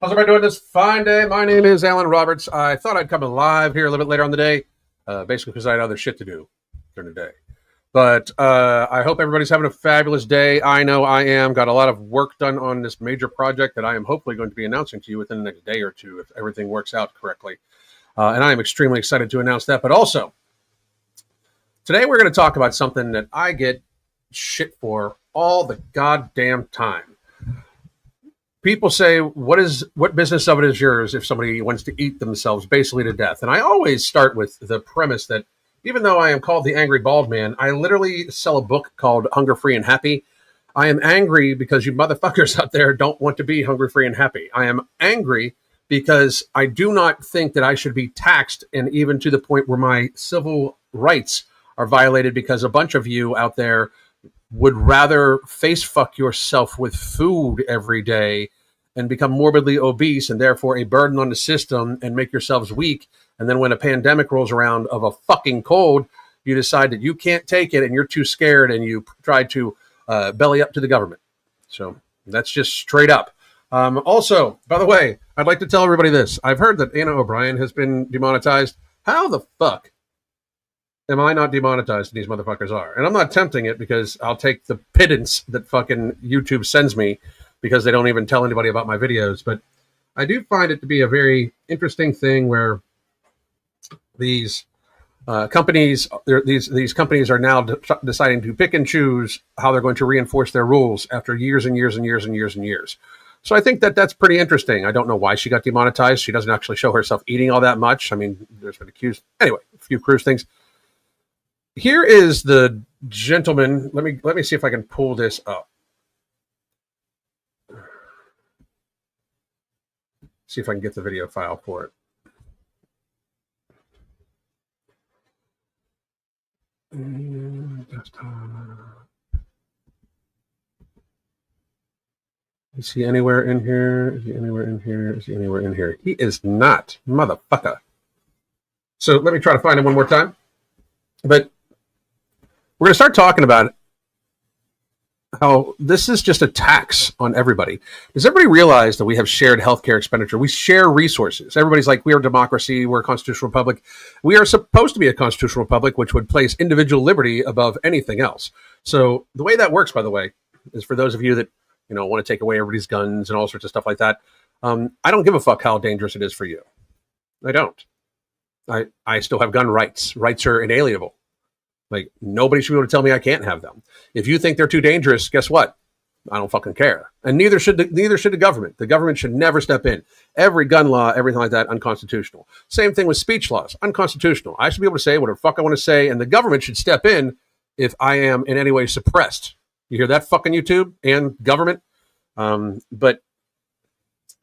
How's everybody doing this fine day? My name is Alan Roberts. I thought I'd come live here a little bit later on the day, basically because I had other shit to do during the day. But I hope everybody's having a fabulous day. I know I am. Got a lot of work done on this major project that I am hopefully going to be announcing to you within the next day or two if everything works out correctly. And I am extremely excited to announce that. But also, today we're going to talk about something that I get shit for all the goddamn time. People say, what business of it is yours if somebody wants to eat themselves basically to death? And I always start with the premise that even though I am called the Angry Bald Man, I literally sell a book called Hunger Free and Happy. I am angry because you motherfuckers out there don't want to be hungry, free, and happy. I am angry because I do not think that I should be taxed, and even to the point where my civil rights are violated because a bunch of you out there would rather face fuck yourself with food every day and become morbidly obese and therefore a burden on the system and make yourselves weak. And then when a pandemic rolls around of a fucking cold, you decide that you can't take it and you're too scared and you try to belly up to the government. So that's just straight up. Also, by the way, I'd like to tell everybody this. I've heard that Anna O'Brien has been demonetized. How the fuck am I not demonetized? These motherfuckers are. And I'm not tempting it because I'll take the pittance that fucking YouTube sends me because they don't even tell anybody about my videos. But I do find it to be a very interesting thing where these companies are now deciding to pick and choose how they're going to reinforce their rules after years and years and years and years and years. So I think that that's pretty interesting. I don't know why she got demonetized. She doesn't actually show herself eating all that much. I mean, there's been accused. Anyway, a few cruise things. Here is the gentleman. Let me see if I can pull this up. See if I can get the video file for it. Is he anywhere in here? Is he anywhere in here? Is he anywhere in here? He is not, motherfucker. So let me try to find him one more time. But we're going to start talking about how this is just a tax on everybody. Does everybody realize that we have shared healthcare expenditure? We share resources. Everybody's like, we are a democracy, we're a constitutional republic. We are supposed to be a constitutional republic, which would place individual liberty above anything else. So the way that works, by the way, is for those of you that want to take away everybody's guns and all sorts of stuff like that. I don't give a fuck how dangerous it is for you. I don't. I still have gun rights. Rights are inalienable. Like, nobody should be able to tell me I can't have them. If you think they're too dangerous, guess what? I don't fucking care. And neither should the government. The government should never step in. Every gun law, everything like that, unconstitutional. Same thing with speech laws, unconstitutional. I should be able to say whatever the fuck I want to say, and the government should step in if I am in any way suppressed. You hear that, fucking YouTube and government? But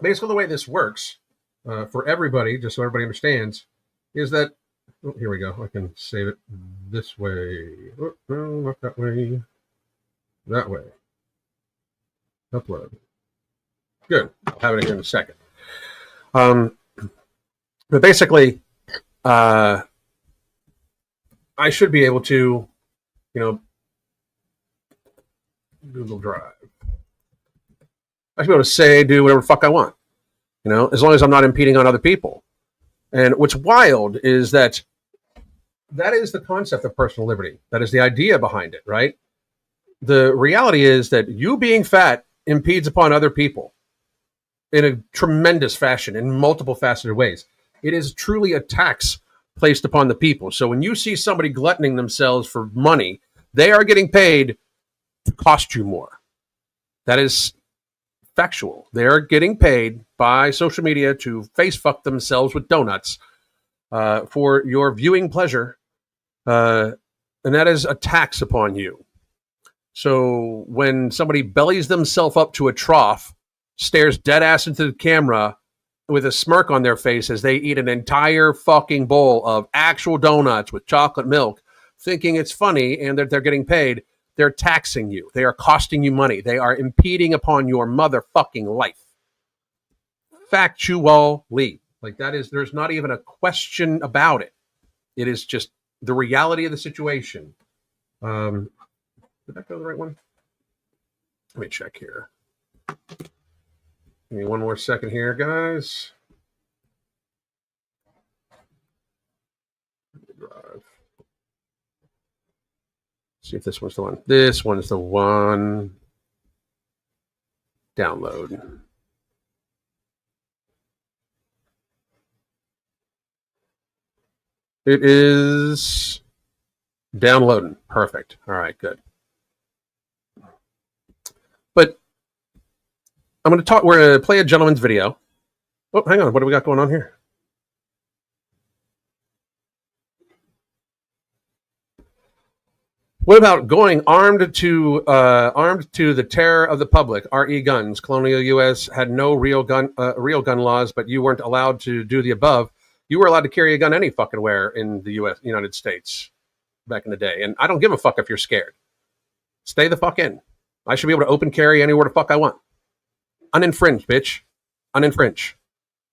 basically the way this works for everybody, just so everybody understands, is that here we go. I can save it this way. Oh, no, not that way. That way. Upload. Good. I'll have it here in a second. But basically, I should be able to, Google Drive. I should be able to do whatever the fuck I want, as long as I'm not impeding on other people. And what's wild is that is the concept of personal liberty. That is the idea behind it, right? The reality is that you being fat impedes upon other people in a tremendous fashion, in multiple faceted ways. It is truly a tax placed upon the people. So when you see somebody gluttoning themselves for money, they are getting paid to cost you more. That is factual. They are getting paid by social media to face fuck themselves with donuts for your viewing pleasure, and that is a tax upon you. So when somebody bellies themselves up to a trough, stares dead ass into the camera with a smirk on their face as they eat an entire fucking bowl of actual donuts with chocolate milk, thinking it's funny and that they're getting paid, they're taxing you. They are costing you money. They are impeding upon your motherfucking life. Factually. Like, there's not even a question about it. It is just the reality of the situation. Did that go the right one? Let me check here. Give me one more second here, guys. See if this one's the one. This one's the one. Download. It is downloading. Perfect. All right, good. But I'm going to talk. We're going to play a gentleman's video. Oh, hang on. What do we got going on here? What about going armed to the terror of the public? RE guns. Colonial U.S. had no real gun laws, but you weren't allowed to do the above. You were allowed to carry a gun any fucking where in the U.S. United States back in the day, and I don't give a fuck if you're scared. Stay the fuck in. I should be able to open carry anywhere the fuck I want. Uninfringed, bitch. Uninfringed.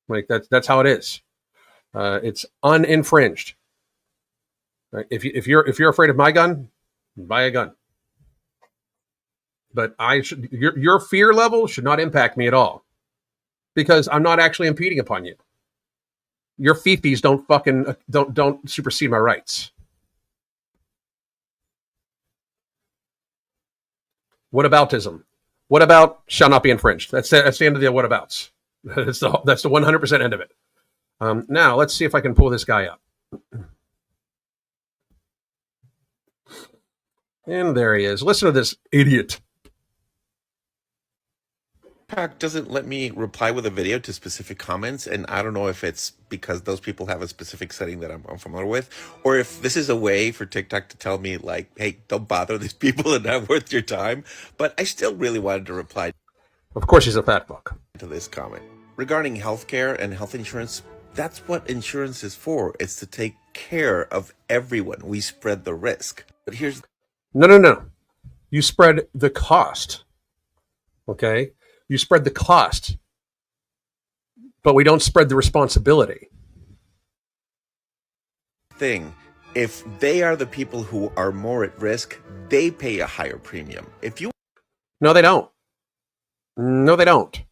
Like that's how it is. It's uninfringed. Right? If you're afraid of my gun, buy a gun. But your fear level should not impact me at all, because I'm not actually impeding upon you. Your fifis don't supersede my rights. Whataboutism. What about shall not be infringed? That's the end of the whatabouts. That's the 100% end of it. Now let's see if I can pull this guy up. And there he is. Listen to this idiot. TikTok doesn't let me reply with a video to specific comments, and I don't know if it's because those people have a specific setting that I'm familiar with, or if this is a way for TikTok to tell me, like, hey, don't bother these people, they're not worth your time. But I still really wanted to reply Of course he's a fat fuck. to this comment. Regarding healthcare and health insurance, that's what insurance is for. It's to take care of everyone. We spread the risk. But here's No. You spread the cost. Okay? You spread the cost. But we don't spread the responsibility. the thing. If they are the people who are more at risk, they pay a higher premium. If you No, they don't. No, they don't.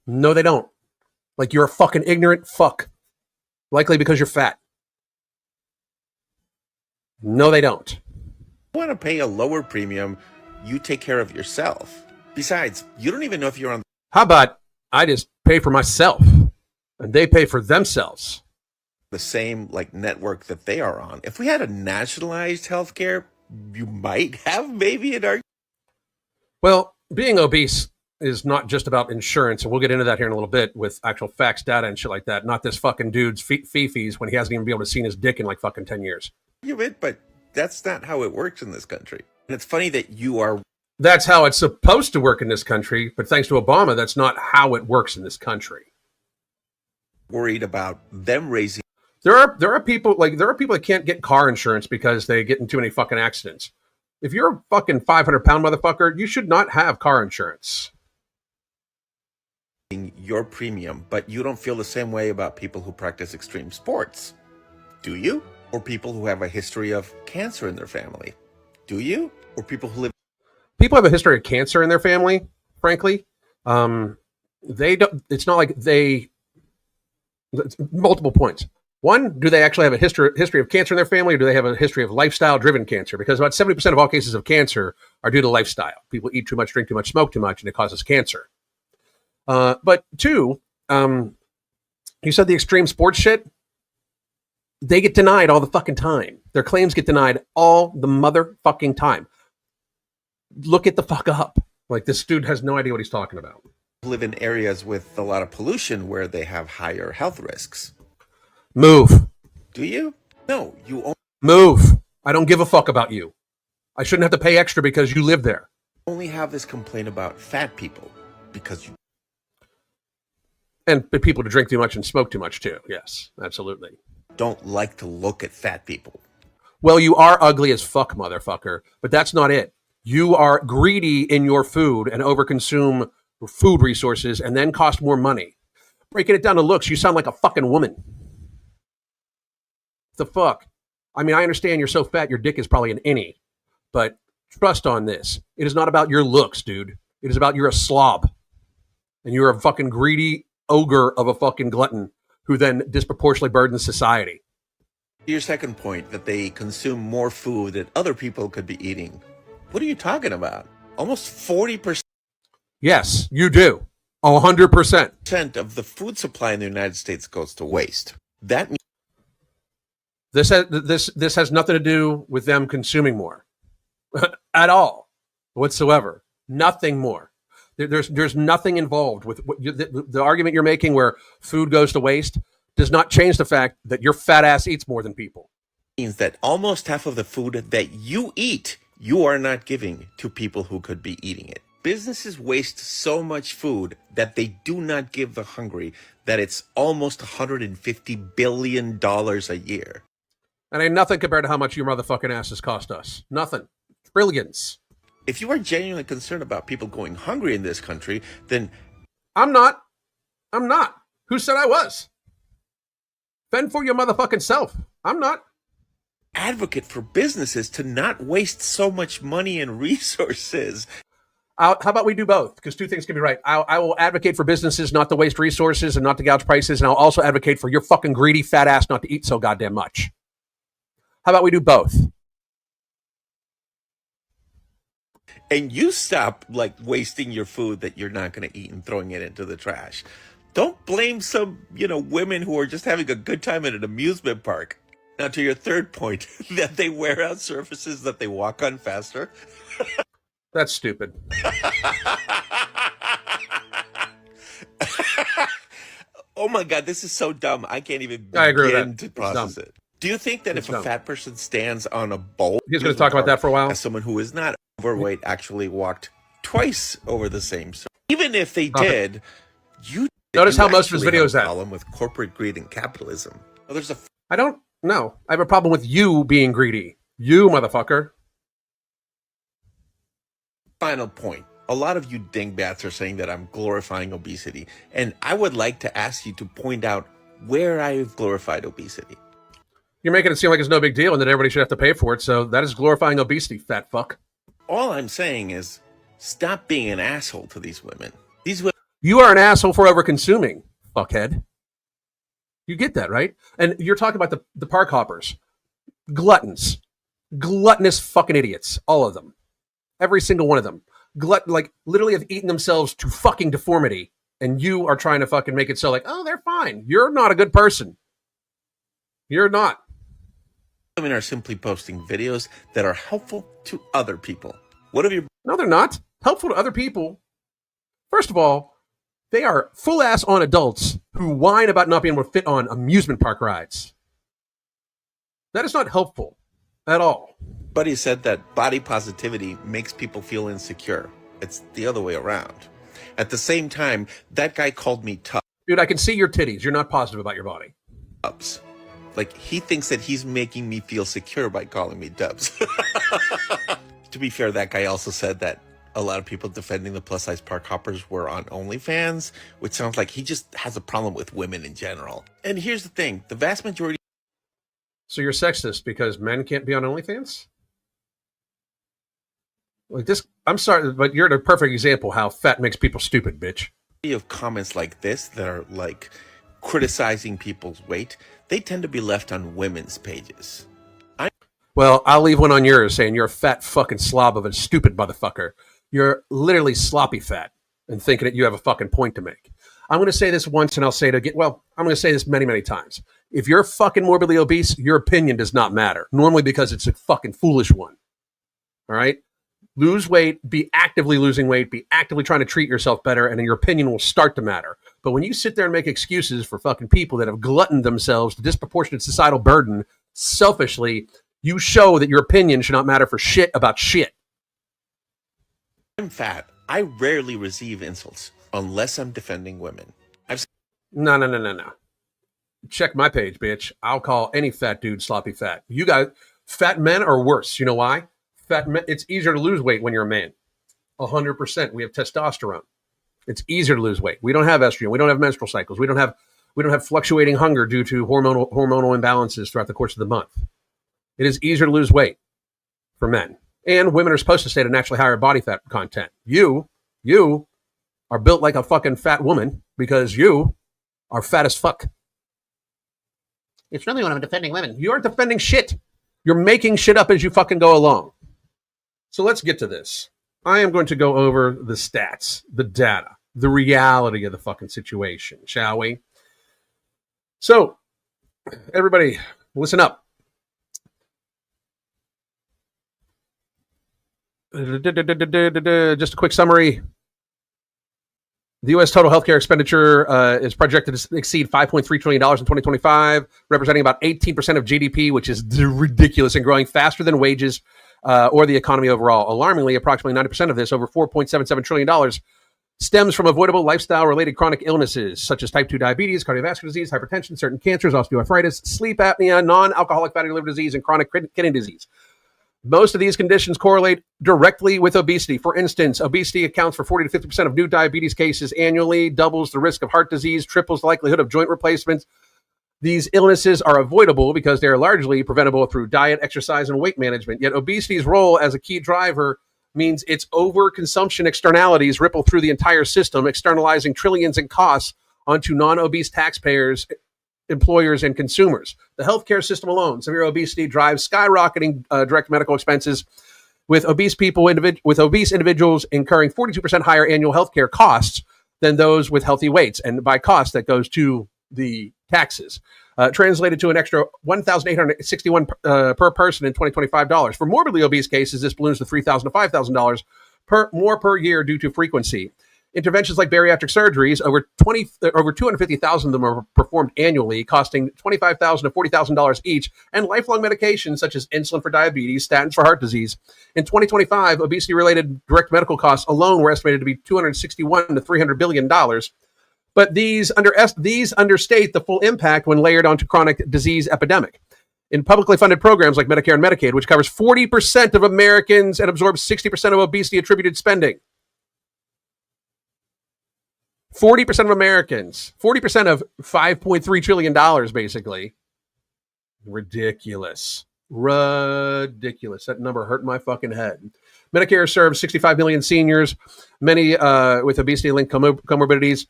No, they don't. Like, you're a fucking ignorant fuck. Likely because you're fat. No, they don't. want to pay a lower premium, you take care of yourself. Besides, you don't even know if you're on How about I just pay for myself and they pay for themselves? the same like network that they are on. If we had a nationalized healthcare, you might have maybe an argument. Well, being obese is not just about insurance, and we'll get into that here in a little bit with actual facts, data, and shit like that. Not this fucking dude's fee-fees when he hasn't even been able to see his dick in like fucking 10 years. But that's not how it works in this country. And it's funny that you are That's how it's supposed to work in this country, but thanks to Obama, that's not how it works in this country. worried about them raising There are people that can't get car insurance because they get in too many fucking accidents. If you're a fucking 500-pound motherfucker, you should not have car insurance. your premium, but you don't feel the same way about people who practice extreme sports. Do you? Or people who have a history of cancer in their family. Do you? Or people who live People have a history of cancer in their family, frankly. They don't. It's not like they. Multiple points. One, do they actually have a history of cancer in their family, or do they have a history of lifestyle-driven cancer? Because about 70% of all cases of cancer are due to lifestyle. People eat too much, drink too much, smoke too much, and it causes cancer. But two, you said the extreme sports shit. They get denied all the fucking time. Their claims get denied all the motherfucking time. Look it the fuck up. Like, this dude has no idea what he's talking about. live in areas with a lot of pollution where they have higher health risks. Move. Do you? No, you Move. I don't give a fuck about you. I shouldn't have to pay extra because you live there. only have this complaint about fat people because you And people to drink too much and smoke too much too. Yes, absolutely. don't like to look at fat people. Well, you are ugly as fuck, motherfucker. But that's not it. You are greedy in your food and overconsume food resources and then cost more money. Breaking it down to looks, you sound like a fucking woman. The fuck? I mean, I understand you're so fat your dick is probably an innie, but trust on this. It is not about your looks, dude. It is about you're a slob. And you're a fucking greedy ogre of a fucking glutton who then disproportionately burdens society. Your second point, that they consume more food that other people could be eating. What are you talking about? Almost 40% Yes, you do. 100%. of the food supply in the United States goes to waste. That means This has nothing to do with them consuming more at all whatsoever. Nothing more. There's nothing involved with the argument you're making where food goes to waste does not change the fact that your fat ass eats more than people. that almost half of the food that you eat, you are not giving to people who could be eating it. Businesses waste so much food that they do not give the hungry, that it's almost $150 billion a year. And ain't nothing compared to how much your motherfucking asses cost us. Nothing. Trillions. If you are genuinely concerned about people going hungry in this country, then I'm not. Who said I was? Fend for your motherfucking self. I'm not. advocate for businesses to not waste so much money and resources. How about we do both? Because two things can be right. I will advocate for businesses not to waste resources and not to gouge prices, and I'll also advocate for your fucking greedy fat ass not to eat so goddamn much. How about we do both? And you stop like wasting your food that you're not going to eat and throwing it into the trash. Don't blame some, women who are just having a good time at an amusement park. Now to your third point, that they wear out surfaces that they walk on faster. That's stupid. Oh my God, this is so dumb. I can't even I agree with begin that. to It's process dumb. it. Do you think that It's if dumb. a fat person stands on a bowl, He's going to talk about that for a while. as someone who is not overweight actually walked twice over the same surface, even if they did, Notice how most of his actually have videos a at. problem with corporate greed and capitalism. Well, there's a I don't know. I have a problem with you being greedy. You motherfucker. final point. A lot of you dingbats are saying that I'm glorifying obesity, and I would like to ask you to point out where I've glorified obesity. You're making it seem like it's no big deal and that everybody should have to pay for it, so that is glorifying obesity, fat fuck. All I'm saying is stop being an asshole to these women. These women. You are an asshole for over-consuming, fuckhead. You get that, right? And you're talking about the park hoppers. Gluttons. Gluttonous fucking idiots. All of them. Every single one of them. Literally have eaten themselves to fucking deformity. And you are trying to fucking make it so like, oh, they're fine. You're not a good person. You're not. Women are simply posting videos that are helpful to other people. What have you? No, they're not. Helpful to other people. First of all, they are full ass on adults who whine about not being able to fit on amusement park rides. That is not helpful at all. Buddy said that body positivity makes people feel insecure. It's the other way around. At the same time, that guy called me tough. Dude, I can see your titties. You're not positive about your body. Dubs. Like, he thinks that he's making me feel secure by calling me Dubs. To be fair, that guy also said that a lot of people defending the plus-size park hoppers were on OnlyFans, which sounds like he just has a problem with women in general. And here's the thing. The vast majority... So you're sexist because men can't be on OnlyFans? Like this, I'm sorry, but you're the perfect example how fat makes people stupid, bitch. of comments like this that are like criticizing people's weight, they tend to be left on women's pages. Well, I'll leave one on yours saying you're a fat fucking slob of a stupid motherfucker. You're literally sloppy fat and thinking that you have a fucking point to make. I'm going to say this once and I'll say it again. Well, I'm going to say this many, many times. If you're fucking morbidly obese, your opinion does not matter. Normally because it's a fucking foolish one. All right? Lose weight, be actively losing weight, be actively trying to treat yourself better, and then your opinion will start to matter. But when you sit there and make excuses for fucking people that have gluttoned themselves to disproportionate societal burden selfishly, you show that your opinion should not matter for shit about shit. I'm fat. I rarely receive insults unless I'm defending women. No. Check my page, bitch. I'll call any fat dude sloppy fat. You guys, fat men are worse. You know why? Fat men, it's easier to lose weight when you're a man. 100%. We have testosterone. It's easier to lose weight. We don't have estrogen. We don't have menstrual cycles. We don't have fluctuating hunger due to hormonal imbalances throughout the course of the month. It is easier to lose weight for men. And women are supposed to stay at a naturally higher body fat content. You are built like a fucking fat woman because you are fat as fuck. It's really when I'm defending women. You aren't defending shit. You're making shit up as you fucking go along. So let's get to this. I am going to go over the stats, the data, the reality of the fucking situation, shall we? So, everybody, listen up. Just a quick summary. The U.S. total healthcare expenditure is projected to exceed $5.3 trillion in 2025, representing about 18% of GDP, which is ridiculous and growing faster than wages or the economy overall. Alarmingly, approximately 90% of this, over $4.77 trillion, stems from avoidable lifestyle-related chronic illnesses, such as type 2 diabetes, cardiovascular disease, hypertension, certain cancers, osteoarthritis, sleep apnea, non-alcoholic fatty liver disease, and chronic kidney disease. Most of these conditions correlate directly with obesity. For instance, obesity accounts for 40 to 50% of new diabetes cases annually, doubles the risk of heart disease, triples the likelihood of joint replacements. These illnesses are avoidable because they are largely preventable through diet, exercise, and weight management. Yet obesity's role as a key driver means its overconsumption externalities ripple through the entire system, externalizing trillions in costs onto non-obese taxpayers, employers, and consumers. The healthcare system alone, severe obesity drives skyrocketing direct medical expenses, with obese individuals incurring 42% higher annual healthcare costs than those with healthy weights. And by cost, that goes to the taxes. Translated to an extra $1,861 per person in 2025 dollars. For morbidly obese cases, this balloons to $3,000 to $5,000 more per year due to frequency. Interventions like bariatric surgeries, over 250,000 of them are performed annually, costing $25,000 to $40,000 each, and lifelong medications such as insulin for diabetes, statins for heart disease. In 2025, obesity-related direct medical costs alone were estimated to be $261 to $300 billion. But these understate the full impact when layered onto chronic disease epidemic. In publicly funded programs like Medicare and Medicaid, which covers 40% of Americans and absorbs 60% of obesity-attributed spending. 40% of Americans, 40% of $5.3 trillion, basically. Ridiculous. That number hurt my fucking head. Medicare serves 65 million seniors, many with obesity-linked comorbidities,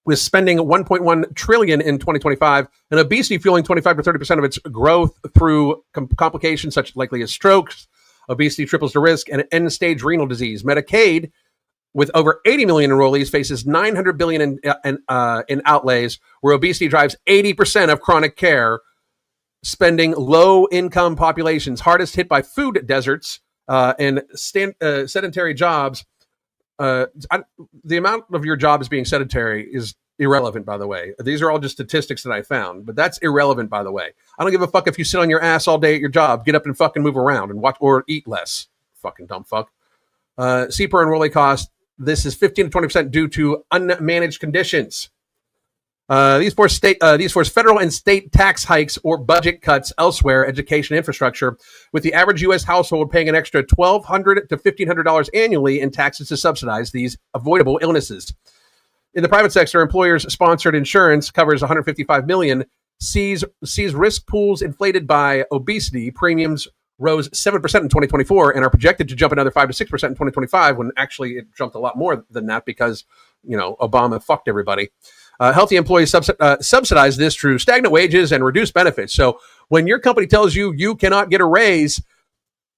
with spending $1.1 trillion in 2025, and obesity fueling 25 to 30% of its growth through complications such likely as strokes. Obesity triples the risk and end-stage renal disease. Medicaid, with over 80 million enrollees, faces $900 billion in outlays, where obesity drives 80% of chronic care, spending low-income populations hardest hit by food deserts and sedentary jobs. The amount of your job as being sedentary is irrelevant, by the way. These are all just statistics that I found, but that's irrelevant, by the way. I don't give a fuck if you sit on your ass all day at your job. Get up and fucking move around and watch or eat less. Fucking dumb fuck. C per enrollee cost. This is 15 to 20% due to unmanaged conditions. These force federal and state tax hikes or budget cuts elsewhere, education infrastructure, with the average U.S. household paying an extra $1,200 to $1,500 annually in taxes to subsidize these avoidable illnesses. In the private sector, employers-sponsored insurance covers $155 million, sees risk pools inflated by obesity. Premiums rose 7% in 2024 and are projected to jump another 5 to 6% in 2025, when actually it jumped a lot more than that because, Obama fucked everybody. Healthy employees subsidize this through stagnant wages and reduced benefits. So when your company tells you you cannot get a raise,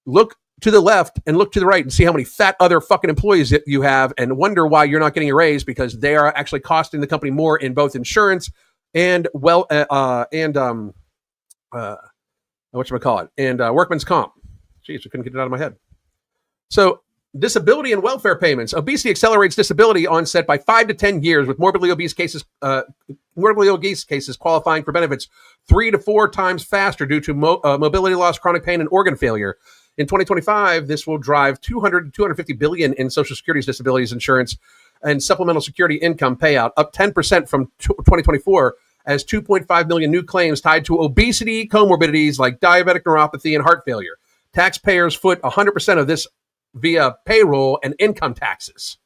look to the left and look to the right and see how many fat other fucking employees that you have and wonder why you're not getting a raise, because they are actually costing the company more in both insurance and workman's comp. Jeez, I couldn't get it out of my head. So disability and welfare payments. Obesity accelerates disability onset by 5 to 10 years, with morbidly obese cases qualifying for benefits 3 to 4 times faster due to mobility loss, chronic pain, and organ failure. In 2025, this will drive $200 to $250 billion in Social Security's disability insurance and supplemental security income payout, up 10% from 2024, as 2.5 million new claims tied to obesity comorbidities like diabetic neuropathy and heart failure. Taxpayers foot 100% of this via payroll and income taxes,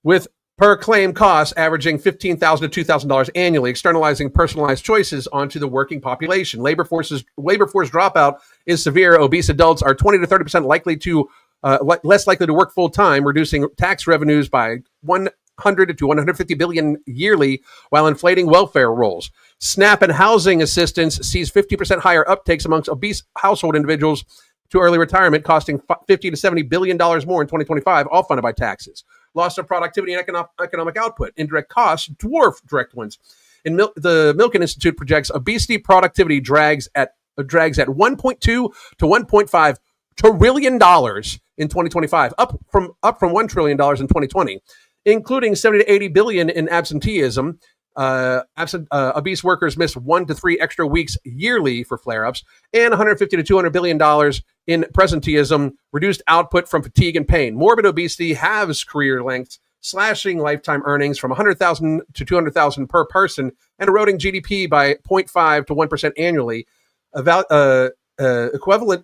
with per claim costs averaging $15,000 to $2,000 annually, externalizing personalized choices onto the working population. Labor force dropout is severe. Obese adults are 20 to 30% likely to less likely to work full time, reducing tax revenues by 100 to 150 billion yearly, while inflating welfare rolls. SNAP and housing assistance sees 50% higher uptakes amongst obese household individuals to early retirement, costing 50 to 70 billion dollars more in 2025, all funded by taxes. Loss of productivity and economic output. Indirect costs dwarf direct ones. The Milken Institute projects obesity productivity drags at 1.2 to 1.5 trillion dollars in 2025, up from $1 trillion in 2020, including 70 to 80 billion in absenteeism. Obese workers miss 1 to 3 extra weeks yearly for flare-ups, and 150 to 200 billion dollars in presenteeism, reduced output from fatigue and pain. Morbid obesity halves career lengths, slashing lifetime earnings from 100,000 to 200,000 per person, and eroding GDP by 0.5 to 1% annually,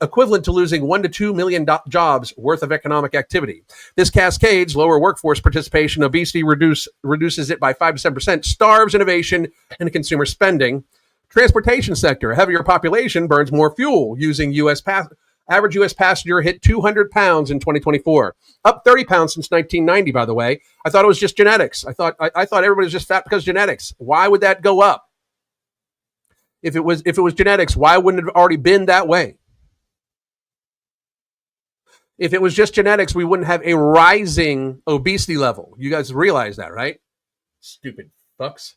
equivalent to losing 1 to 2 million jobs worth of economic activity. This cascades lower workforce participation. Obesity reduces it by 5 to 7%, starves innovation and consumer spending. Transportation sector. A heavier population burns more fuel, using average U.S. passenger hit 200 pounds in 2024, up 30 pounds since 1990, by the way. I thought it was just genetics. I thought everybody was just fat because genetics. Why would that go up? If it was genetics, why wouldn't it have already been that way? If it was just genetics, we wouldn't have a rising obesity level. You guys realize that, right? Stupid fucks.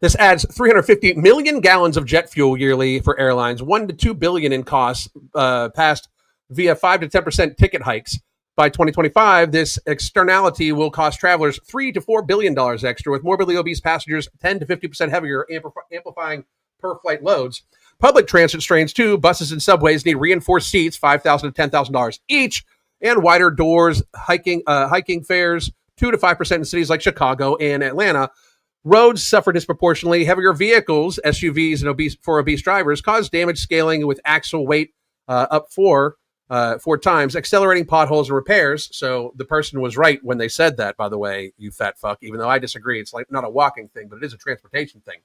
This adds 350 million gallons of jet fuel yearly for airlines, 1 to 2 billion in costs passed via 5 to 10% ticket hikes. By 2025, this externality will cost travelers $3 to $4 billion extra, with morbidly obese passengers 10 to 50% heavier, amplifying per-flight loads. Public transit strains, too. Buses and subways need reinforced seats, $5,000 to $10,000 each, and wider doors, hiking fares, 2 to 5% in cities like Chicago and Atlanta. Roads suffer disproportionately. Heavier vehicles, SUVs, and obese drivers cause damage scaling with axle weight up 4 times, accelerating potholes and repairs. So the person was right when they said that, by the way, you fat fuck, even though I disagree. It's like not a walking thing, but it is a transportation thing.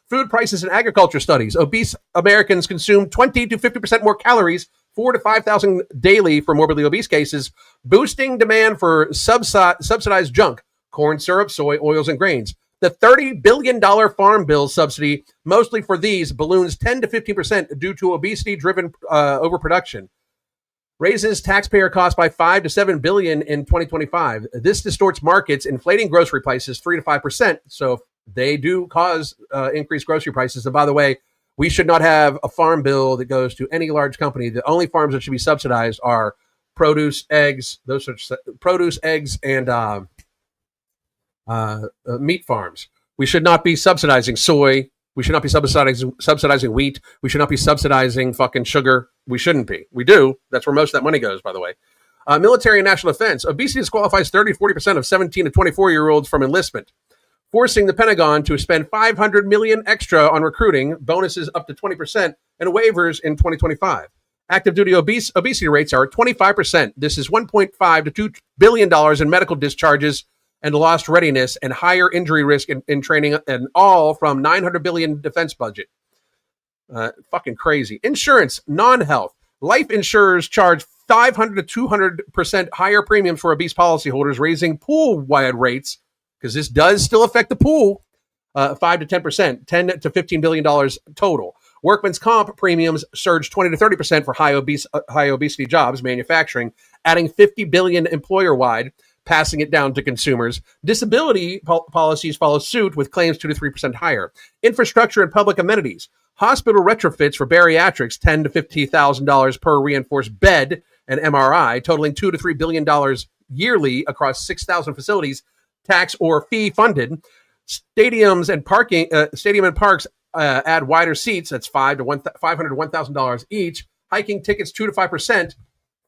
Food prices and agriculture studies. Obese Americans consume 20 to 50% more calories, 4 to 5,000 daily for morbidly obese cases, boosting demand for subsidized junk, corn syrup, soy, oils, and grains. The $30 billion farm bill subsidy, mostly for these, balloons 10 to 15% due to obesity-driven overproduction. Raises taxpayer costs by 5 to 7 billion in 2025. This distorts markets, inflating grocery prices 3 to 5%. So they do cause increased grocery prices. And by the way, we should not have a farm bill that goes to any large company. The only farms that should be subsidized are produce, eggs, and meat farms. We should not be subsidizing soy. We should not be subsidizing wheat. We should not be subsidizing fucking sugar. We shouldn't be. We do. That's where most of that money goes, by the way. Military and national defense. Obesity disqualifies 30 to 40% of 17 to 24-year-olds from enlistment, forcing the Pentagon to spend $500 million extra on recruiting, bonuses up to 20%, and waivers in 2025. Active duty obesity rates are 25%. This is $1.5 to $2 billion in medical discharges and lost readiness and higher injury risk in training, and all from $900 billion defense budget. Fucking crazy. Insurance, non-health. Life insurers charge 500 to 200% higher premiums for obese policyholders, raising pool-wide rates, because this does still affect the pool, 5 to 10%, $10 to $15 billion total. Workman's comp premiums surge 20 to 30% for high obesity jobs, manufacturing, adding $50 billion employer-wide, passing it down to consumers. Disability policies follow suit with claims 2 to 3% higher. Infrastructure and public amenities. Hospital retrofits for bariatrics, $10,000 to $50,000 per reinforced bed and MRI, totaling $2 to $3 billion yearly across 6,000 facilities, tax or fee funded. Stadiums and parks add wider seats. That's $500 to $1,000 each. Hiking tickets 2 to 5%.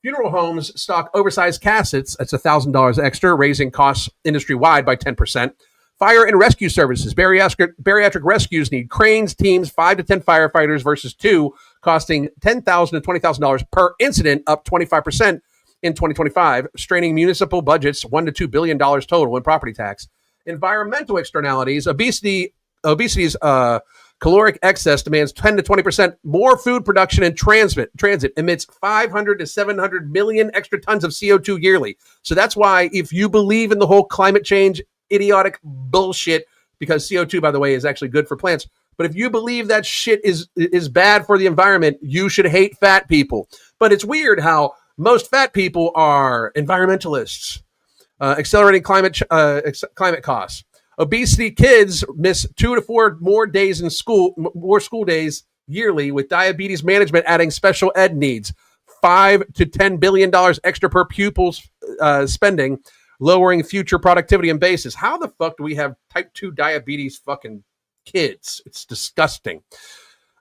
Funeral homes stock oversized caskets. That's $1,000 extra, raising costs industry-wide by 10%. Fire and rescue services. Bariatric rescues need cranes, teams, 5 to 10 firefighters versus 2, costing $10,000 to $20,000 per incident, up 25% in 2025, straining municipal budgets $1 to $2 billion total in property tax. Environmental externalities. Obesity's Caloric excess demands 10 to 20% more food production and transit emits 500 to 700 million extra tons of CO2 yearly. So that's why if you believe in the whole climate change idiotic bullshit, because CO2, by the way, is actually good for plants, but if you believe that shit is bad for the environment, you should hate fat people. But it's weird how most fat people are environmentalists, accelerating climate costs. Obesity kids miss 2 to 4 more days in school, more school days yearly, with diabetes management adding special ed needs. $5 to $10 billion extra per pupil's spending, lowering future productivity and basis. How the fuck do we have type 2 diabetes fucking kids? It's disgusting.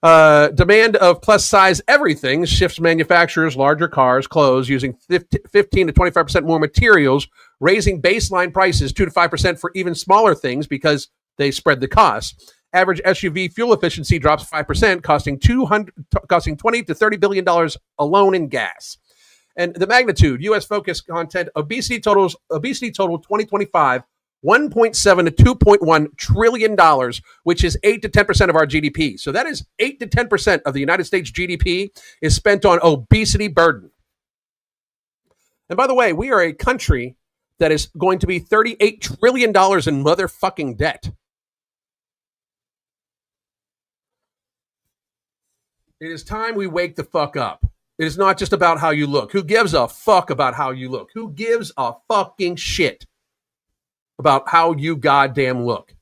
Demand of plus size everything shifts manufacturers, larger cars, clothes, using 15 to 25% more materials, raising baseline prices 2 to 5% for even smaller things because they spread the cost. Average SUV fuel efficiency drops 5%, costing $20 to $30 billion alone in gas. And the magnitude, U.S. focused content, obesity total 2025, $1.7 to $2.1 trillion, which is 8 to 10% of our GDP. So that is 8 to 10% of the United States GDP is spent on obesity burden. And by the way, we are a country that is going to be $38 trillion in motherfucking debt. It is time we wake the fuck up. It is not just about how you look. Who gives a fuck about how you look? Who gives a fucking shit about how you goddamn look?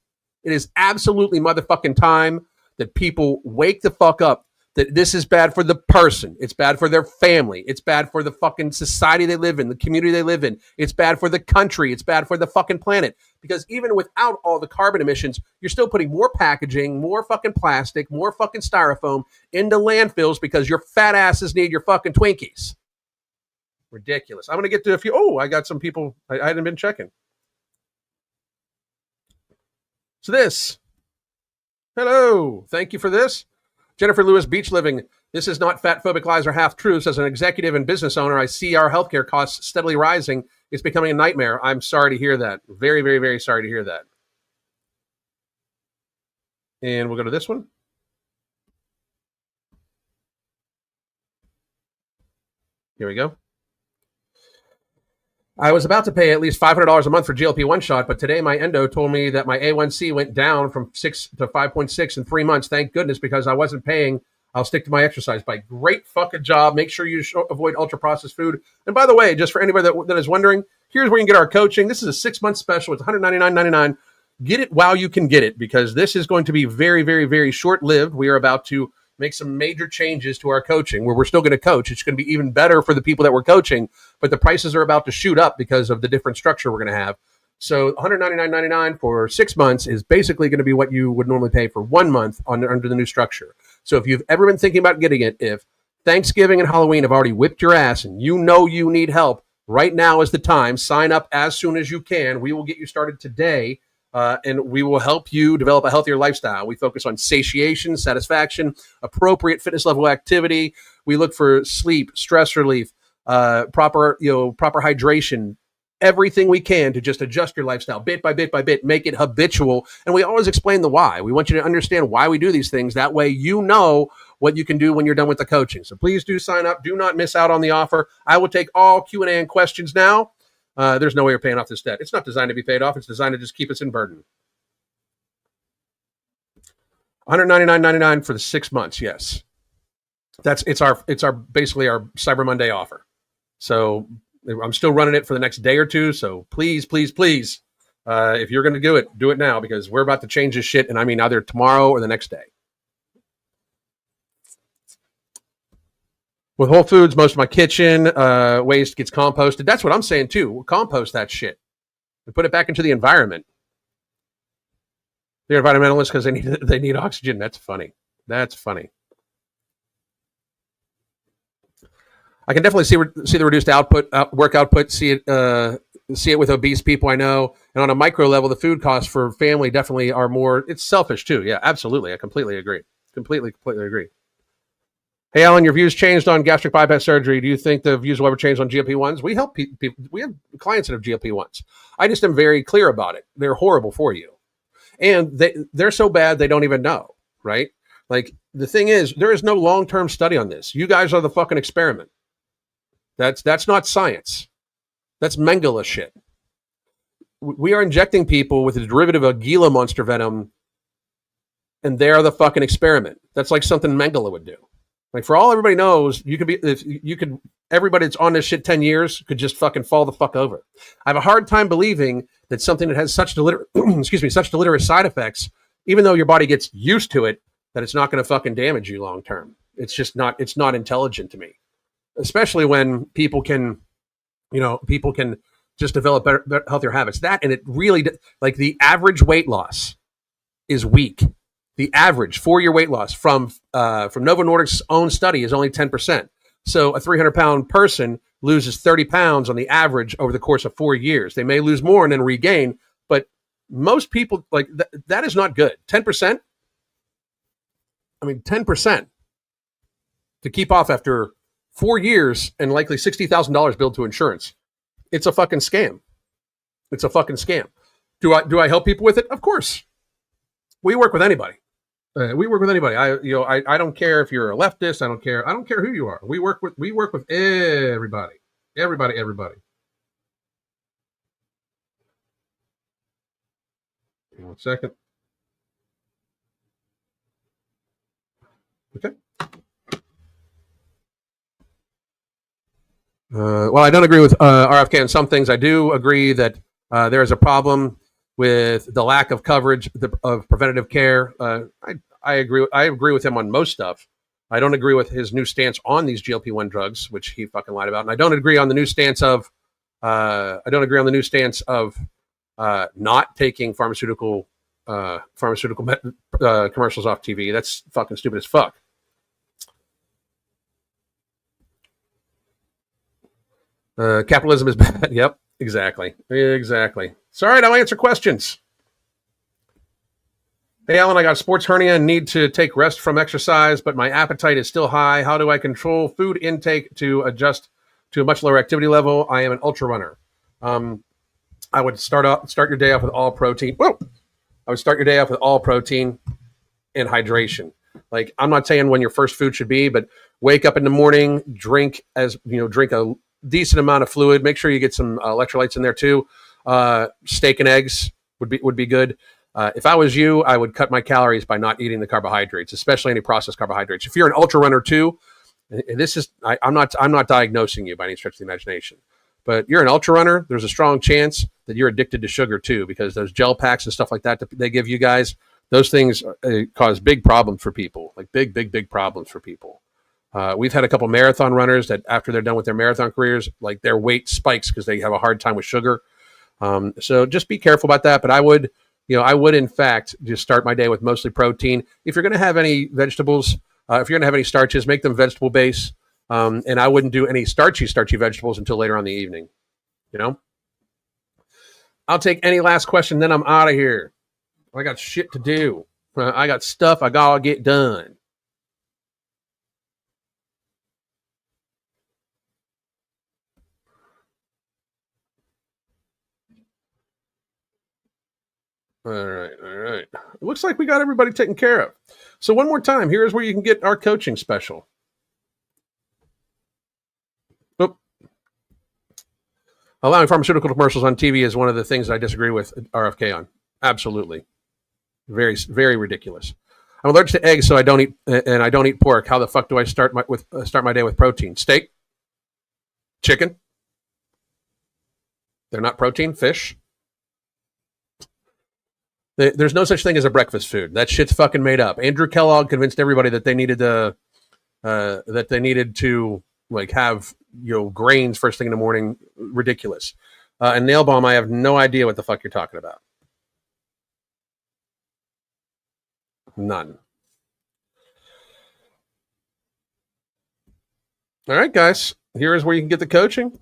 It is absolutely motherfucking time that people wake the fuck up that this is bad for the person. It's bad for their family. It's bad for the fucking society they live in, the community they live in. It's bad for the country. It's bad for the fucking planet. Because even without all the carbon emissions, you're still putting more packaging, more fucking plastic, more fucking styrofoam into landfills because your fat asses need your fucking Twinkies. Ridiculous. I'm going to get to a few. Oh, I got some people I hadn't been checking. So this. Hello. Thank you for this. Jennifer Lewis, Beach Living. This is not fat phobic lies or half truths. As an executive and business owner, I see our healthcare costs steadily rising. It's becoming a nightmare. I'm sorry to hear that. Very, very, very sorry to hear that. And we'll go to this one. Here we go. I was about to pay at least $500 a month for GLP-1 shot, but today my endo told me that my A1C went down from 6 to 5.6 in 3 months. Thank goodness, because I wasn't paying. I'll stick to my exercise. By great fucking job. Make sure you avoid ultra-processed food. And by the way, just for anybody that is wondering, here's where you can get our coaching. This is a 6-month special. It's $199.99. Get it while you can get it, because this is going to be very, very, very short-lived. We are about to make some major changes to our coaching where we're still going to coach. It's going to be even better for the people that we're coaching, but the prices are about to shoot up because of the different structure we're going to have. So $199.99 for 6 months is basically going to be what you would normally pay for 1 month under the new structure. So if you've ever been thinking about getting it, if Thanksgiving and Halloween have already whipped your ass and you know you need help, right now is the time. Sign up as soon as you can. We will get you started today. And we will help you develop a healthier lifestyle. We focus on satiation, satisfaction, appropriate fitness level activity. We look for sleep, stress relief, proper hydration, everything we can to just adjust your lifestyle bit by bit by bit, make it habitual. And we always explain the why. We want you to understand why we do these things. That way, you know what you can do when you're done with the coaching. So please do sign up. Do not miss out on the offer. I will take all Q&A and questions now. There's no way you're paying off this debt. It's not designed to be paid off. It's designed to just keep us in burden. $199.99 for the 6 months. Yes, it's our basically our Cyber Monday offer. So I'm still running it for the next day or two. So please, please, please, if you're going to do it now, because we're about to change this shit. And I mean, either tomorrow or the next day. With Whole Foods, most of my kitchen waste gets composted. That's what I'm saying too. We'll compost that shit and put it back into the environment. They're environmentalists because they need oxygen. That's funny. That's funny. I can definitely see the reduced work output. See it with obese people I know. And on a micro level, the food costs for family definitely are more. It's selfish too. Yeah, absolutely. I completely agree. Completely agree. Hey, Alan, your views changed on gastric bypass surgery. Do you think the views will ever change on GLP-1s? We help people. We have clients that have GLP-1s. I just am very clear about it. They're horrible for you. And they're so bad they don't even know. right? Like the thing is, there is no long-term study on this. You guys are the fucking experiment. That's not science. That's Mengele shit. We are injecting people with a derivative of Gila monster venom, and they are the fucking experiment. That's like something Mengele would do. Like for all everybody knows, you could be if you could everybody that's on this shit 10 years could just fucking fall the fuck over. I have a hard time believing that something that has such such deleterious side effects, even though your body gets used to it, that it's not going to fucking damage you long term. It's not intelligent to me. Especially when people can just develop better healthier habits. That and it really like the average weight loss is weak. The average 4-year weight loss from Novo Nordisk's own study is only 10%. So a 300-pound person loses 30 pounds on the average over the course of 4 years. They may lose more and then regain, but most people like that is not good. 10%. I mean, 10% to keep off after 4 years and likely $60,000 billed to insurance. It's a fucking scam. It's a fucking scam. Do I help people with it? Of course. We work with anybody. We work with anybody. I don't care if you're a leftist. I don't care who you are. We work with everybody. Everybody. 1 second. Okay. Well, I don't agree with RFK on some things. I do agree that there is a problem with the lack of coverage of preventative care. I agree with him on most stuff. I don't agree with his new stance on these GLP-1 drugs, which he fucking lied about, and I don't agree on the new stance of not taking pharmaceutical commercials off TV. That's fucking stupid as fuck. Capitalism is bad. Yep, exactly. Sorry, I'll answer questions. Hey, Alan, I got a sports hernia and need to take rest from exercise, but my appetite is still high. How do I control food intake to adjust to a much lower activity level? I am an ultra runner. I would start your day off with all protein. Whoa! I would start your day off with all protein and hydration. Like, I'm not saying when your first food should be, but wake up in the morning, drink a decent amount of fluid. Make sure you get some electrolytes in there too. Steak and eggs would be good. If I was you, I would cut my calories by not eating the carbohydrates, especially any processed carbohydrates. If you're an ultra runner too, I'm not diagnosing you by any stretch of the imagination, but you're an ultra runner. There's a strong chance that you're addicted to sugar too, because those gel packs and stuff like that they give you guys, those things cause big problems for people, like big problems for people. We've had a couple marathon runners that after they're done with their marathon careers, like their weight spikes because they have a hard time with sugar. So just be careful about that. But I would in fact just start my day with mostly protein. If you're going to have any vegetables, if you're going to have any starches, make them vegetable based. And I wouldn't do any starchy vegetables until later on in the evening. I'll take any last question, then I'm out of here. I got shit to do. I got stuff I gotta get done. All right. It looks like we got everybody taken care of. So one more time, here's where you can get our coaching special. Oop. Allowing pharmaceutical commercials on TV is one of the things I disagree with RFK on. Absolutely. Very, very ridiculous. I'm allergic to eggs, so I don't eat pork. How the fuck do I start my day with protein? Steak? Chicken? They're not protein. Fish? There's no such thing as a breakfast food. That shit's fucking made up. Andrew Kellogg convinced everybody that they needed to like have grains first thing in the morning. Ridiculous. And Nail Bomb, I have no idea what the fuck you're talking about. None. All right, guys. Here is where you can get the coaching.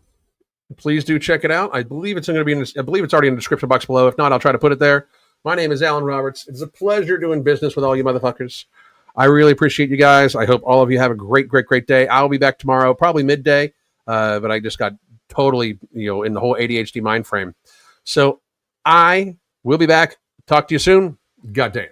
Please do check it out. I believe it's already in the description box below. If not, I'll try to put it there. My name is Alan Roberts. It's a pleasure doing business with all you motherfuckers. I really appreciate you guys. I hope all of you have a great day. I'll be back tomorrow, probably midday, but I just got totally, in the whole ADHD mind frame. So I will be back. Talk to you soon. Goddamn.